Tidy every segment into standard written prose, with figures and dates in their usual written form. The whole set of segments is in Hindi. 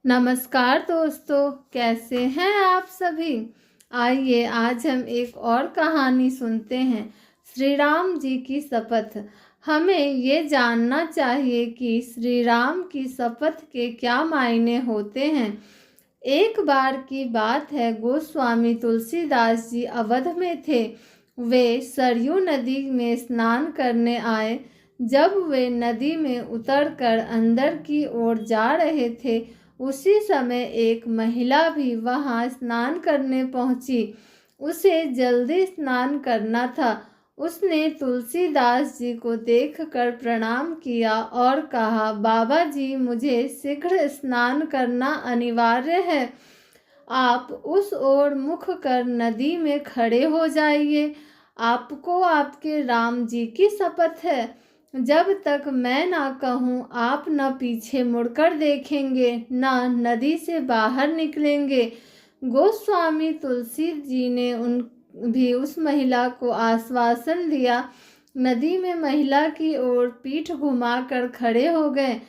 नमस्कार दोस्तों, कैसे हैं आप सभी। आइए आज हम एक और कहानी सुनते हैं, श्री राम जी की शपथ। हमें ये जानना चाहिए कि श्री राम की शपथ के क्या मायने होते हैं। एक बार की बात है, गोस्वामी तुलसीदास जी अवध में थे। वे सरयू नदी में स्नान करने आए। जब वे नदी में उतरकर अंदर की ओर जा रहे थे, उसी समय एक महिला भी वहां स्नान करने पहुंची। उसे जल्दी स्नान करना था। उसने तुलसीदास जी को देखकर प्रणाम किया और कहा, बाबा जी, मुझे शीघ्र स्नान करना अनिवार्य है। आप उस ओर मुख कर नदी में खड़े हो जाइए। आपको आपके राम जी की शपथ है, जब तक मैं ना कहूँ आप न पीछे मुड़कर देखेंगे, न नदी से बाहर निकलेंगे। गोस्वामी तुलसी जी ने उस महिला को आश्वासन दिया। नदी में महिला की ओर पीठ घुमाकर खड़े हो गए।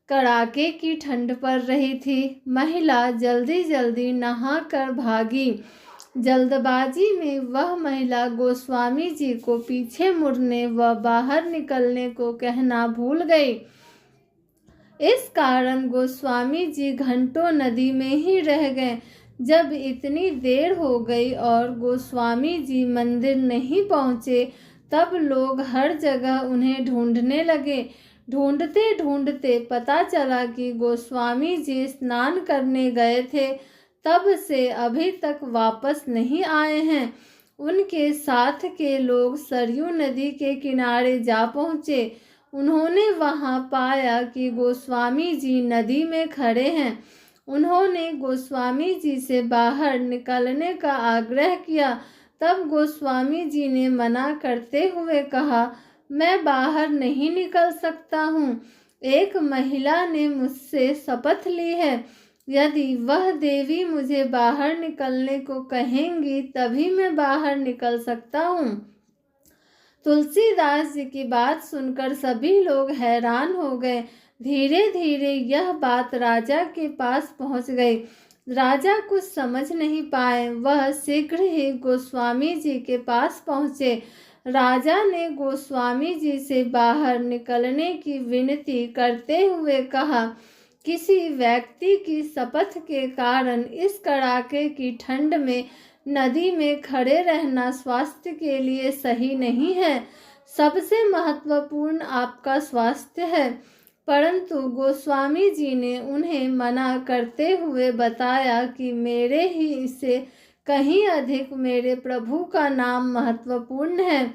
कड़ाके की ठंड पड़ रही थी। महिला जल्दी जल्दी नहा कर भागी। जल्दबाजी में वह महिला गोस्वामी जी को पीछे मुड़ने व बाहर निकलने को कहना भूल गई। इस कारण गोस्वामी जी घंटों नदी में ही रह गए। जब इतनी देर हो गई और गोस्वामी जी मंदिर नहीं पहुँचे, तब लोग हर जगह उन्हें ढूंढने लगे। ढूंढते ढूंढते पता चला कि गोस्वामी जी स्नान करने गए थे, तब से अभी तक वापस नहीं आए हैं। उनके साथ के लोग सरयू नदी के किनारे जा पहुँचे। उन्होंने वहां पाया कि गोस्वामी जी नदी में खड़े हैं। उन्होंने गोस्वामी जी से बाहर निकलने का आग्रह किया। तब गोस्वामी जी ने मना करते हुए कहा, मैं बाहर नहीं निकल सकता हूँ। एक महिला ने मुझसे शपथ ली है, यदि वह देवी मुझे बाहर निकलने को कहेंगी तभी मैं बाहर निकल सकता हूँ। तुलसीदास जी की बात सुनकर सभी लोग हैरान हो गए। धीरे धीरे यह बात राजा के पास पहुंच गई। राजा कुछ समझ नहीं पाए। वह शीघ्र ही गोस्वामी जी के पास पहुंचे। राजा ने गोस्वामी जी से बाहर निकलने की विनती करते हुए कहा, किसी व्यक्ति की शपथ के कारण इस कड़ाके की ठंड में नदी में खड़े रहना स्वास्थ्य के लिए सही नहीं है। सबसे महत्वपूर्ण आपका स्वास्थ्य है। परंतु गोस्वामी जी ने उन्हें मना करते हुए बताया कि मेरे ही से कहीं अधिक मेरे प्रभु का नाम महत्वपूर्ण है।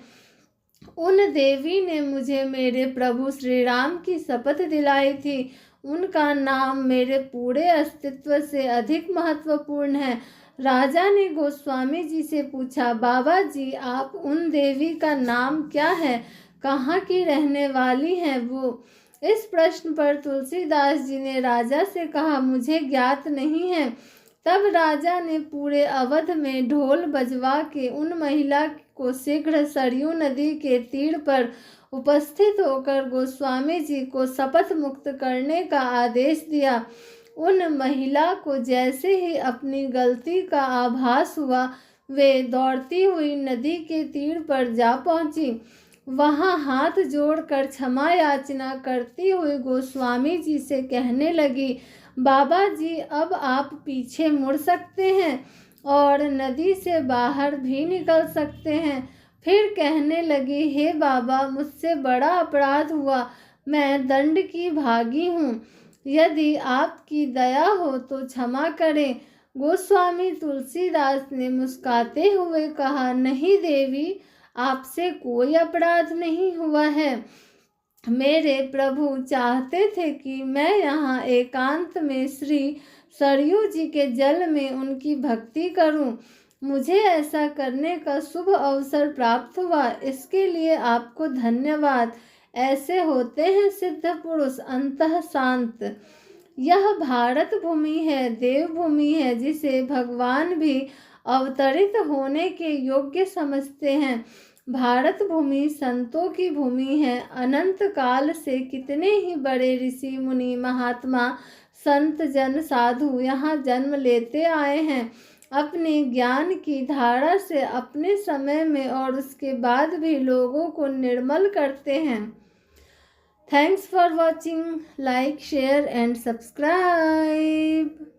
उन देवी ने मुझे मेरे प्रभु श्री राम की शपथ दिलाई थी। उनका नाम मेरे पूरे अस्तित्व से अधिक महत्वपूर्ण है। राजा ने गोस्वामी जी से पूछा, बाबा जी, आप उन देवी का नाम क्या है? कहाँ की रहने वाली हैं वो? इस प्रश्न पर तुलसीदास जी ने राजा से कहा, मुझे ज्ञात नहीं है। तब राजा ने पूरे अवध में ढोल बजवा के उन महिला को शीघ्र सरयू नदी के तीर पर उपस्थित होकर गोस्वामी जी को शपथ मुक्त करने का आदेश दिया। उन महिला को जैसे ही अपनी गलती का आभास हुआ, वे दौड़ती हुई नदी के तीर पर जा पहुंची। वहां हाथ जोड़कर क्षमा याचना करती हुई गोस्वामी जी से कहने लगी, बाबा जी, अब आप पीछे मुड़ सकते हैं और नदी से बाहर भी निकल सकते हैं। फिर कहने लगी, हे बाबा, मुझसे बड़ा अपराध हुआ। मैं दंड की भागी हूँ। यदि आपकी दया हो तो क्षमा करें। गोस्वामी तुलसीदास ने मुस्कुराते हुए कहा, नहीं देवी, आपसे कोई अपराध नहीं हुआ है। मेरे प्रभु चाहते थे कि मैं यहाँ एकांत में श्री सरयू जी के जल में उनकी भक्ति करूं। मुझे ऐसा करने का शुभ अवसर प्राप्त हुआ। इसके लिए आपको धन्यवाद। ऐसे होते हैं सिद्ध पुरुष, अंतः शांत। यह भारत भूमि है, देवभूमि है, जिसे भगवान भी अवतरित होने के योग्य समझते हैं। भारत भूमि संतों की भूमि है। अनंत काल से कितने ही बड़े ऋषि मुनि महात्मा संत जन साधु यहाँ जन्म लेते आए हैं। अपने ज्ञान की धारा से अपने समय में और उसके बाद भी लोगों को निर्मल करते हैं। Thanks for watching. Like, share and subscribe.